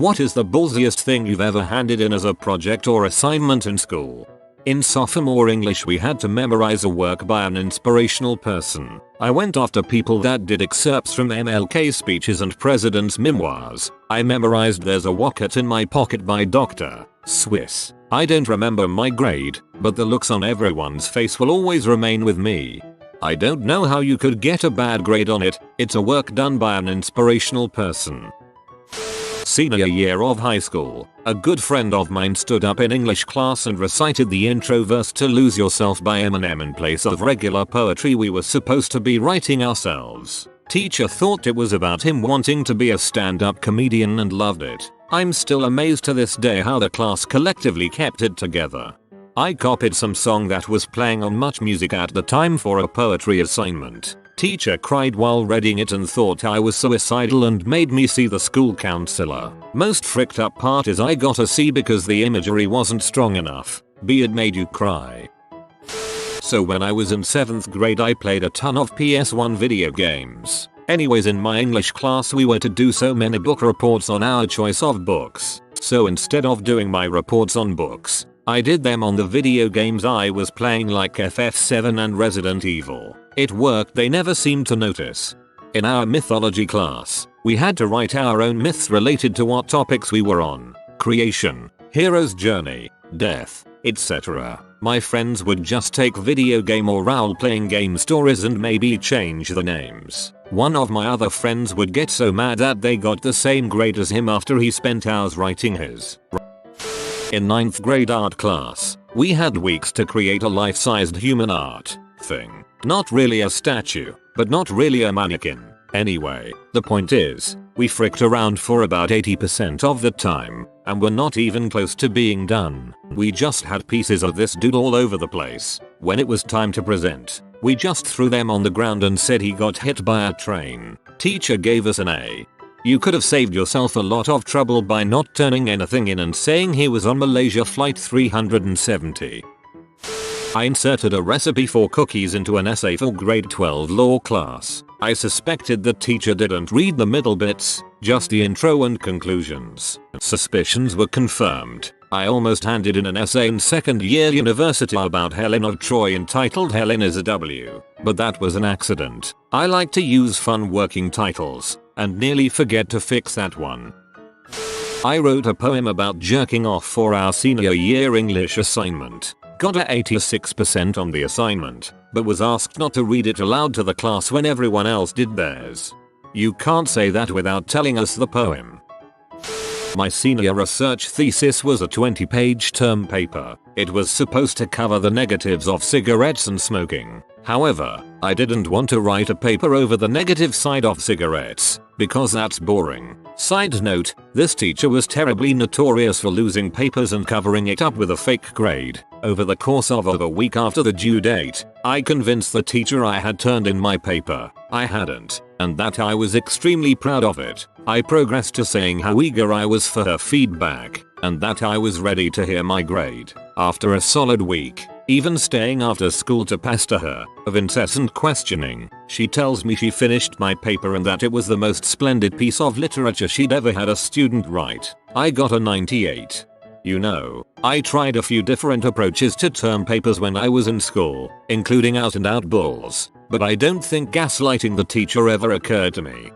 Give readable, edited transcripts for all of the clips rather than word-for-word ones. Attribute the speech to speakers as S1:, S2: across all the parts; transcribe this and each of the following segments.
S1: What is the ballsiest thing you've ever handed in as a project or assignment in school? In sophomore English we had to memorize a work by an inspirational person. I went after people that did excerpts from MLK speeches and presidents' memoirs. I memorized There's a Rocket in My Pocket by Dr. Swiss. I don't remember my grade, but the looks on everyone's face will always remain with me. I don't know how you could get a bad grade on it. It's a work done by an inspirational person. Senior year of high school, a good friend of mine stood up in English class and recited the intro verse to Lose Yourself by Eminem in place of regular poetry we were supposed to be writing ourselves. Teacher thought it was about him wanting to be a stand-up comedian and loved it. I'm still amazed to this day how the class collectively kept it together. I copied some song that was playing on Much Music at the time for a poetry assignment. Teacher cried while reading it and thought I was suicidal and made me see the school counselor. Most fricked up part is I got a C because the imagery wasn't strong enough. B, it made you cry. So when I was in 7th grade I played a ton of PS1 video games. Anyways, in my English class we were to do so many book reports on our choice of books. So instead of doing my reports on books, I did them on the video games I was playing like FF7 and Resident Evil. It worked, they never seemed to notice. In our mythology class, we had to write our own myths related to what topics we were on. Creation, hero's journey, death, etc. My friends would just take video game or role-playing game stories and maybe change the names. One of my other friends would get so mad that they got the same grade as him after he spent hours writing his. In 9th grade art class, we had weeks to create a life-sized human art thing. Not really a statue, but not really a mannequin. Anyway, the point is, we fricked around for about 80% of the time, and were not even close to being done. We just had pieces of this dude all over the place. When it was time to present, we just threw them on the ground and said he got hit by a train. Teacher gave us an A. You could have saved yourself a lot of trouble by not turning anything in and saying he was on Malaysia flight 370. I inserted a recipe for cookies into an essay for grade 12 law class. I suspected the teacher didn't read the middle bits, just the intro and conclusions. Suspicions were confirmed. I almost handed in an essay in 2nd year university about Helen of Troy entitled Helen is a W, but that was an accident. I like to use fun working titles, and nearly forget to fix that one. I wrote a poem about jerking off for our senior year English assignment. Got a 86% on the assignment, but was asked not to read it aloud to the class when everyone else did theirs. You can't say that without telling us the poem. My senior research thesis was a 20-page term paper. It was supposed to cover the negatives of cigarettes and smoking. However, I didn't want to write a paper over the negative side of cigarettes, because that's boring. Side note, this teacher was terribly notorious for losing papers and covering it up with a fake grade. Over the course of a week after the due date, I convinced the teacher I had turned in my paper. I hadn't, and that I was extremely proud of it. I progressed to saying how eager I was for her feedback, and that I was ready to hear my grade. After a solid week, even staying after school to pester her, of incessant questioning, she tells me she finished my paper and that it was the most splendid piece of literature she'd ever had a student write. I got a 98. You know, I tried a few different approaches to term papers when I was in school, including out and out bulls, but I don't think gaslighting the teacher ever occurred to me.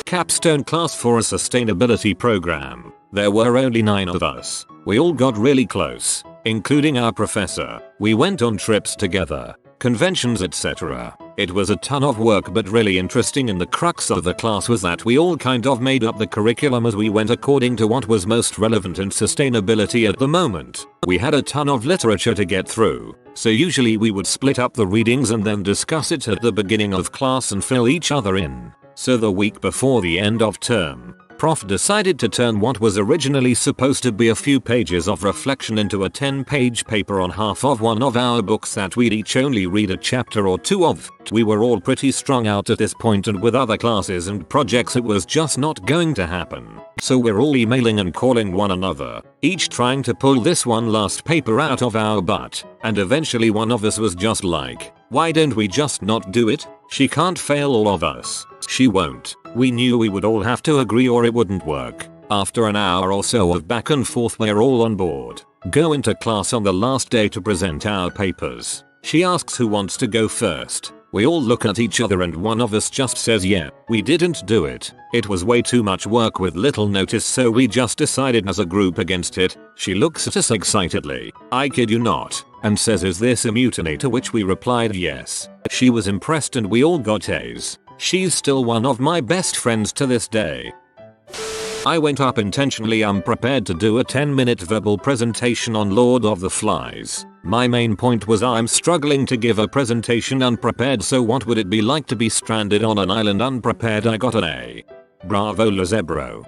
S1: Capstone class for a sustainability program. There were only 9 of us. We all got really close, including our professor. We went on trips together, conventions, etc. It was a ton of work but really interesting, and the crux of the class was that we all kind of made up the curriculum as we went according to what was most relevant in sustainability at the moment. We had a ton of literature to get through, so usually we would split up the readings and then discuss it at the beginning of class and fill each other in. So the week before the end of term, Prof decided to turn what was originally supposed to be a few pages of reflection into a 10-page paper on half of one of our books that we'd each only read a chapter or two of. We were all pretty strung out at this point, and with other classes and projects it was just not going to happen. So we're all emailing and calling one another, each trying to pull this one last paper out of our butt, and eventually one of us was just like, why don't we just not do it? She can't fail all of us. She won't. We knew we would all have to agree or it wouldn't work. After an hour or so of back and forth we're all on board. Go into class on the last day to present our papers. She asks who wants to go first. We all look at each other and one of us just says yeah. We didn't do it. It was way too much work with little notice, so we just decided as a group against it. She looks at us excitedly, I kid you not, and says, is this a mutiny? To which we replied yes. She was impressed and we all got A's. She's still one of my best friends to this day. I went up intentionally unprepared to do a 10-minute verbal presentation on Lord of the Flies. My main point was I'm struggling to give a presentation unprepared, so what would it be like to be stranded on an island unprepared? I got an A. Bravo Lazebro.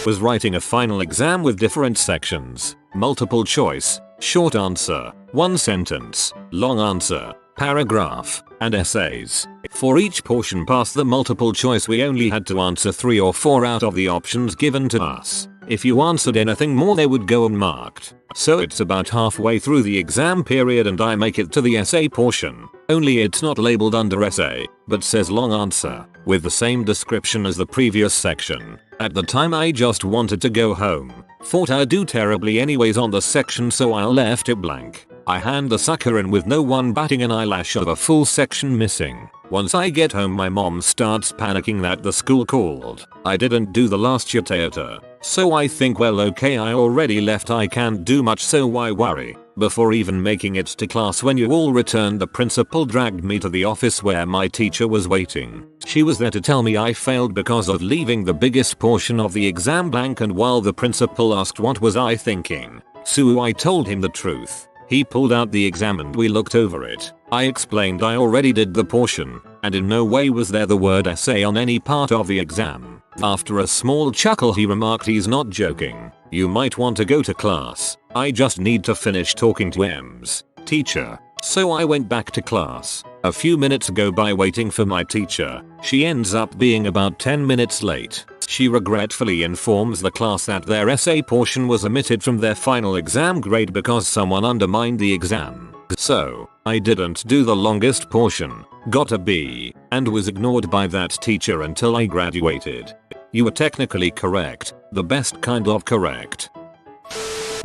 S1: Was writing a final exam with different sections, multiple choice, short answer, one sentence, long answer, paragraph, and essays. For each portion past the multiple choice we only had to answer 3 or 4 out of the options given to us. If you answered anything more they would go unmarked. So it's about halfway through the exam period and I make it to the essay portion. Only it's not labeled under essay, but says long answer, with the same description as the previous section. At the time I just wanted to go home. Thought I'd do terribly anyways on the section, so I left it blank. I hand the sucker in with no one batting an eyelash of a full section missing. Once I get home my mom starts panicking that the school called. I didn't do the last year theater. So I think, well okay, I already left, I can't do much, so why worry. Before even making it to class when you all returned, the principal dragged me to the office where my teacher was waiting. She was there to tell me I failed because of leaving the biggest portion of the exam blank, and while the principal asked what was I thinking, so I told him the truth. He pulled out the exam and we looked over it. I explained I already did the portion, and in no way was there the word essay on any part of the exam. After a small chuckle he remarked he's not joking. You might want to go to class. I just need to finish talking to M's teacher. So I went back to class. A few minutes go by waiting for my teacher. She ends up being about 10 minutes late. She regretfully informs the class that their essay portion was omitted from their final exam grade because someone undermined the exam. So, I didn't do the longest portion, got a B, and was ignored by that teacher until I graduated. You were technically correct, the best kind of correct.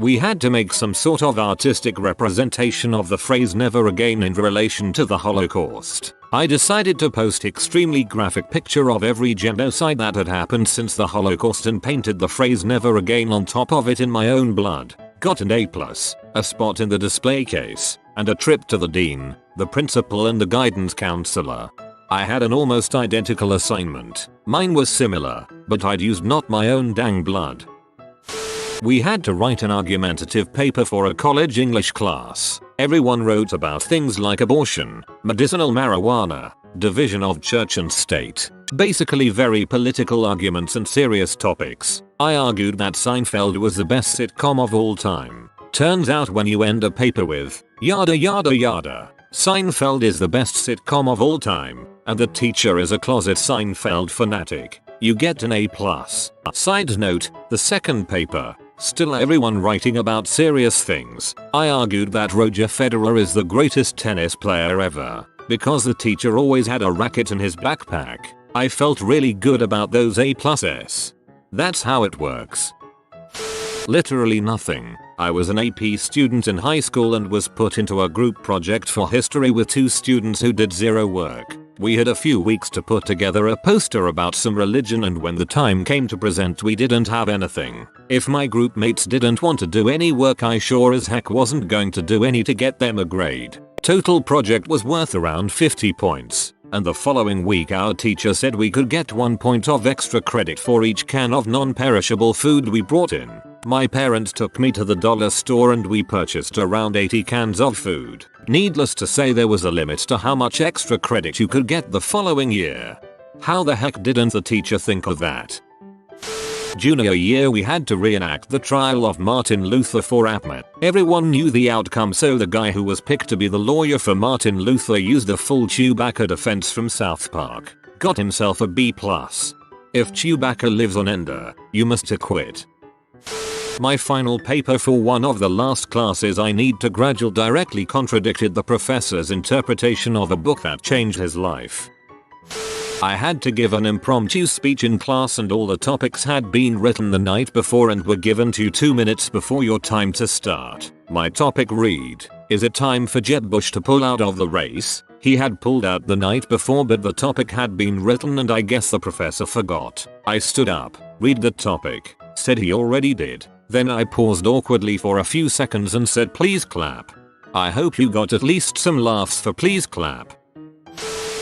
S1: We had to make some sort of artistic representation of the phrase never again in relation to the Holocaust. I decided to post extremely graphic picture of every genocide that had happened since the Holocaust and painted the phrase never again on top of it in my own blood. Got an A+, a spot in the display case, and a trip to the dean, the principal and the guidance counselor. I had an almost identical assignment. Mine was similar, but I'd used not my own dang blood. We had to write an argumentative paper for a college English class. Everyone wrote about things like abortion, medicinal marijuana, division of church and state. Basically very political arguments and serious topics. I argued that Seinfeld was the best sitcom of all time. Turns out when you end a paper with yada yada yada, Seinfeld is the best sitcom of all time, and the teacher is a closet Seinfeld fanatic, you get an A+. Side note, the second paper, still everyone writing about serious things. I argued that Roger Federer is the greatest tennis player ever, because the teacher always had a racket in his backpack. I felt really good about those A+s. That's how it works. Literally nothing. I was an AP student in high school and was put into a group project for history with 2 students who did 0 work. We had a few weeks to put together a poster about some religion, and when the time came to present we didn't have anything. If my group mates didn't want to do any work, I sure as heck wasn't going to do any to get them a grade. Total project was worth around 50 points. And the following week our teacher said we could get 1 point of extra credit for each can of non-perishable food we brought in. My parents took me to the dollar store and we purchased around 80 cans of food. Needless to say, there was a limit to how much extra credit you could get the following year. How the heck didn't the teacher think of that? Junior year we had to reenact the trial of Martin Luther for APMA. Everyone knew the outcome, so the guy who was picked to be the lawyer for Martin Luther used the full Chewbacca defense from South Park. Got himself a B+. If Chewbacca lives on Ender, you must acquit. My final paper for one of the last classes I need to graduate directly contradicted the professor's interpretation of a book that changed his life. I had to give an impromptu speech in class and all the topics had been written the night before and were given to you 2 minutes before your time to start. My topic read, is it time for Jeb Bush to pull out of the race? He had pulled out the night before but the topic had been written and I guess the professor forgot. I stood up, read the topic, said he already did. Then I paused awkwardly for a few seconds and said please clap. I hope you got at least some laughs for please clap.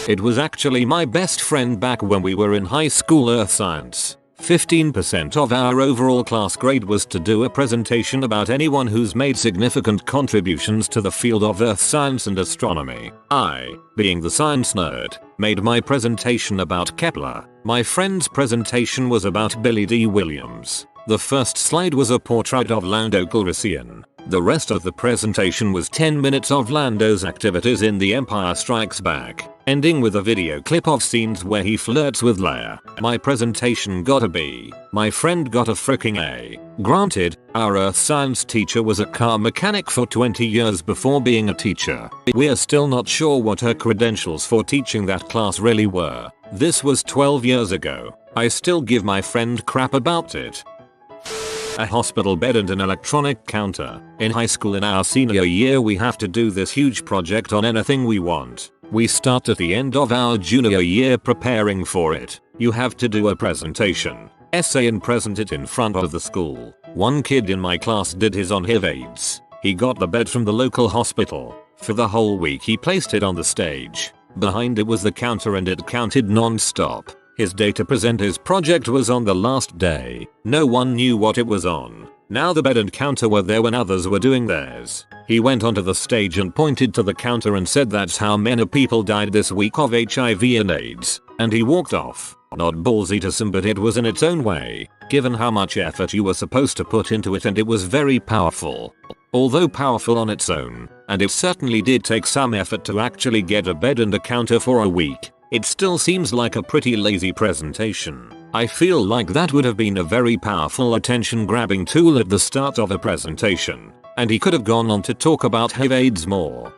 S1: It was actually my best friend back when we were in high school earth science. 15% of our overall class grade was to do a presentation about anyone who's made significant contributions to the field of earth science and astronomy. I, being the science nerd, made my presentation about Kepler. My friend's presentation was about Billy D. Williams. The first slide was a portrait of Lando Calrissian. The rest of the presentation was 10 minutes of Lando's activities in The Empire Strikes Back, ending with a video clip of scenes where he flirts with Leia. My presentation got a B. My friend got a freaking A. Granted, our earth science teacher was a car mechanic for 20 years before being a teacher. We're still not sure what her credentials for teaching that class really were. This was 12 years ago. I still give my friend crap about it. A hospital bed and an electronic counter. In high school in our senior year we have to do this huge project on anything we want. We start at the end of our junior year preparing for it. You have to do a presentation, essay and present it in front of the school. One kid in my class did his on HIV/AIDS. He got the bed from the local hospital. For the whole week he placed it on the stage. Behind it was the counter and it counted non-stop. His day to present his project was on the last day. No one knew what it was on. Now the bed and counter were there when others were doing theirs. He went onto the stage and pointed to the counter and said that's how many people died this week of HIV and AIDS. And he walked off. Not ballsy to some but it was in its own way, given how much effort you were supposed to put into it and it was very powerful. Although powerful on its own, and it certainly did take some effort to actually get a bed and a counter for a week, it still seems like a pretty lazy presentation. I feel like that would have been a very powerful attention-grabbing tool at the start of a presentation, and he could have gone on to talk about HIV/AIDS more.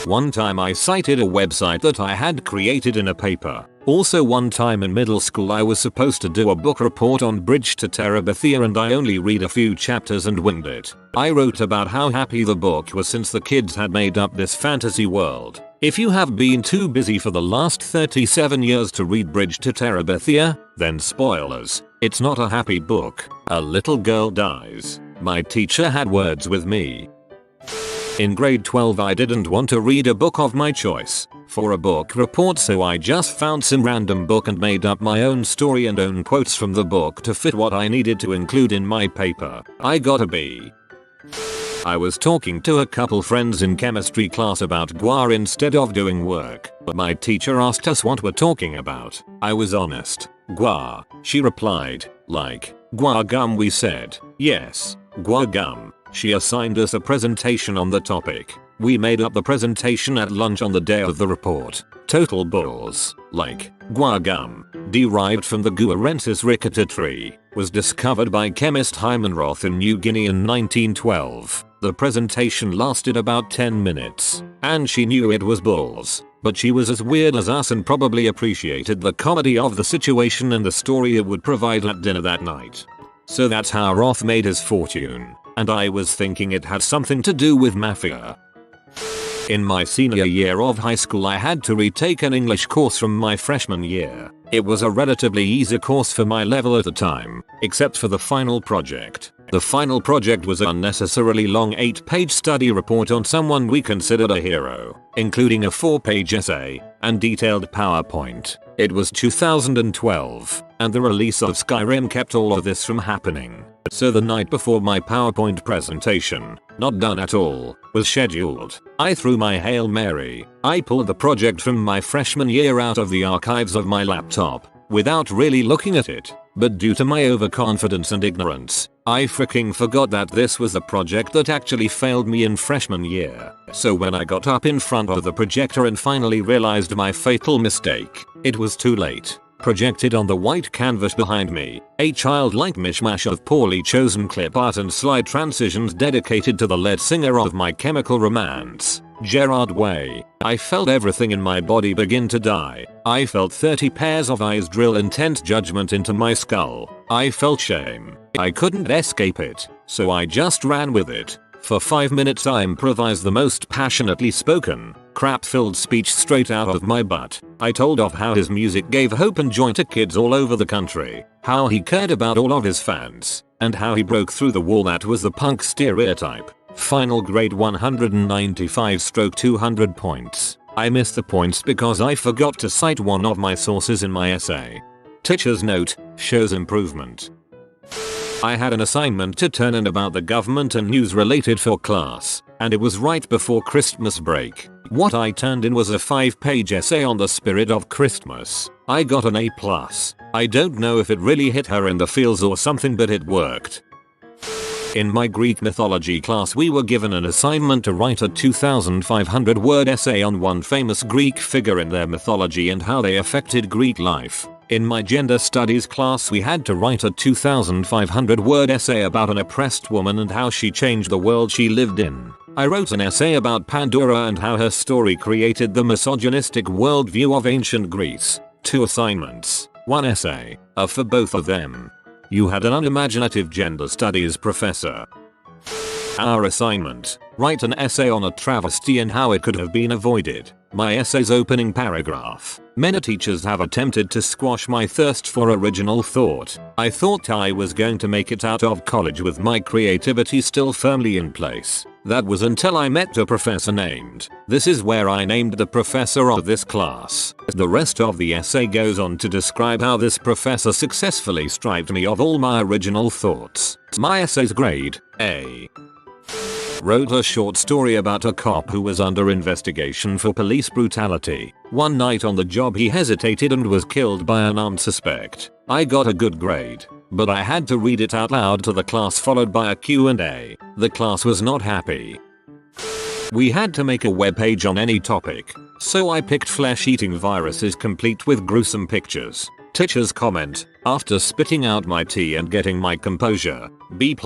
S1: One time I cited a website that I had created in a paper. Also one time in middle school I was supposed to do a book report on Bridge to Terabithia and I only read a few chapters and winged it. I wrote about how happy the book was since the kids had made up this fantasy world. If you have been too busy for the last 37 years to read Bridge to Terabithia, then spoilers, it's not a happy book. A little girl dies. My teacher had words with me. In grade 12 I didn't want to read a book of my choice for a book report so I just found some random book and made up my own story and own quotes from the book to fit what I needed to include in my paper. I got a B. I was talking to a couple friends in chemistry class about guar instead of doing work, but my teacher asked us what we're talking about. I was honest. Guar, she replied. Like, guar gum we said. Yes, guar gum. She assigned us a presentation on the topic. We made up the presentation at lunch on the day of the report. Total balls. Like, guar gum, derived from the Guarensis ricketa tree, was discovered by chemist Hyman Roth in New Guinea in 1912. The presentation lasted about 10 minutes, and she knew it was balls, but she was as weird as us and probably appreciated the comedy of the situation and the story it would provide at dinner that night. So that's how Roth made his fortune, and I was thinking it had something to do with mafia. In my senior year of high school I had to retake an English course from my freshman year. It was a relatively easy course for my level at the time, except for the final project. The final project was an unnecessarily long 8-page study report on someone we considered a hero, including a 4-page essay and detailed PowerPoint. It was 2012, and the release of Skyrim kept all of this from happening. So the night before my PowerPoint presentation, not done at all, was scheduled, I threw my Hail Mary. I pulled the project from my freshman year out of the archives of my laptop, without really looking at it. But due to my overconfidence and ignorance, I freaking forgot that this was the project that actually failed me in freshman year. So when I got up in front of the projector and finally realized my fatal mistake, it was too late. Projected on the white canvas behind me, a childlike mishmash of poorly chosen clip art and slide transitions dedicated to the lead singer of My Chemical Romance. Gerard Way. I felt everything in my body begin to die. I felt 30 pairs of eyes drill intense judgment into my skull. I felt shame. I couldn't escape it, so I just ran with it. For 5 minutes I improvised the most passionately spoken, crap-filled speech straight out of my butt. I told of how his music gave hope and joy to kids all over the country, how he cared about all of his fans, and how he broke through the wall that was the punk stereotype. Final grade 195/200 points. I missed the points because I forgot to cite one of my sources in my essay. Teacher's note, shows improvement. I had an assignment to turn in about the government and news related for class, and it was right before Christmas break. What I turned in was a 5-page essay on the spirit of Christmas. I got an A+. I don't know if it really hit her in the feels or something, but it worked. In my Greek mythology class we were given an assignment to write a 2,500 word essay on one famous Greek figure in their mythology and how they affected Greek life. In my gender studies class we had to write a 2,500 word essay about an oppressed woman and how she changed the world she lived in. I wrote an essay about Pandora and how her story created the misogynistic worldview of ancient Greece. 2 assignments, 1 essay, for both of them. You had an unimaginative gender studies professor. Our assignment, write an essay on a travesty and how it could have been avoided. My essay's opening paragraph. Many teachers have attempted to squash my thirst for original thought. I thought I was going to make it out of college with my creativity still firmly in place. That was until I met a professor named. This is where I named the professor of this class. The rest of the essay goes on to describe how this professor successfully stripped me of all my original thoughts. My essay's grade, A. Wrote a short story about a cop who was under investigation for police brutality. One night on the job he hesitated and was killed by an armed suspect. I got a good grade, but I had to read it out loud to the class followed by a Q&A. The class was not happy. We had to make a webpage on any topic, so I picked flesh-eating viruses complete with gruesome pictures. Teacher's comment, after spitting out my tea and getting my composure, B+.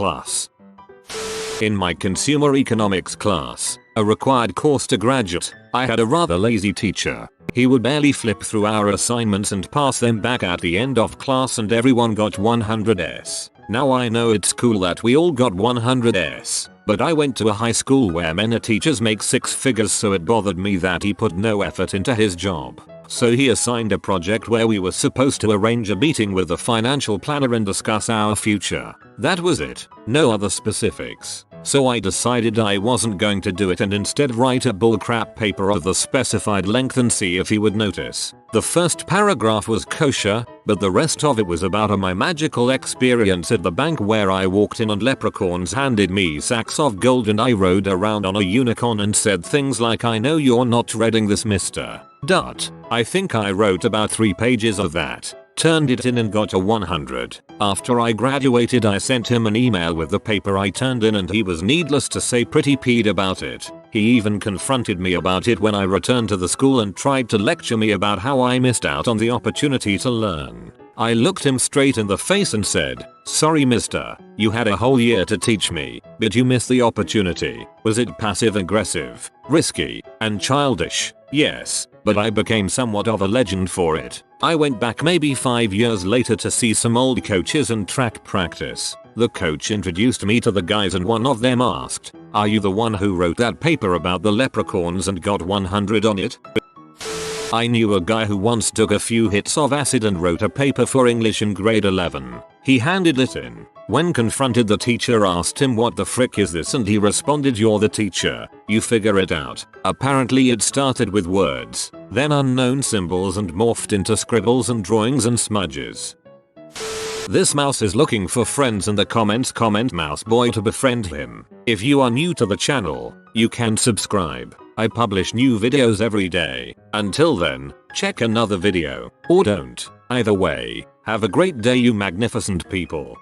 S1: In my consumer economics class, a required course to graduate, I had a rather lazy teacher. He would barely flip through our assignments and pass them back at the end of class and everyone got 100s. Now I know it's cool that we all got 100s, but I went to a high school where many teachers make 6 figures, so it bothered me that he put no effort into his job. So he assigned a project where we were supposed to arrange a meeting with the financial planner and discuss our future. That was it, no other specifics. So I decided I wasn't going to do it and instead write a bullcrap paper of the specified length and see if he would notice. The first paragraph was kosher, but the rest of it was about my magical experience at the bank where I walked in and leprechauns handed me sacks of gold and I rode around on a unicorn and said things like, "I know you're not reading this, mister." I think I wrote about 3 pages of that. Turned it in and got a 100. After I graduated I sent him an email with the paper I turned in and he was, needless to say, pretty peeved about it. He even confronted me about it when I returned to the school and tried to lecture me about how I missed out on the opportunity to learn. I looked him straight in the face and said, "Sorry mister, you had a whole year to teach me, but you missed the opportunity." Was it passive aggressive, risky, and childish? Yes, but I became somewhat of a legend for it. I went back maybe 5 years later to see some old coaches and track practice. The coach introduced me to the guys and one of them asked, "Are you the one who wrote that paper about the leprechauns and got 100 on it?" I knew a guy who once took a few hits of acid and wrote a paper for English in grade 11. He handed it in. When confronted, the teacher asked him, "What the frick is this?" and he responded, "You're the teacher. You figure it out." Apparently it started with words, then unknown symbols and morphed into scribbles and drawings and smudges. This mouse is looking for friends in the comments. Comment mouseboy to befriend him. If you are new to the channel, you can subscribe. I publish new videos every day. Until then, check another video, or don't. Either way, have a great day you magnificent people.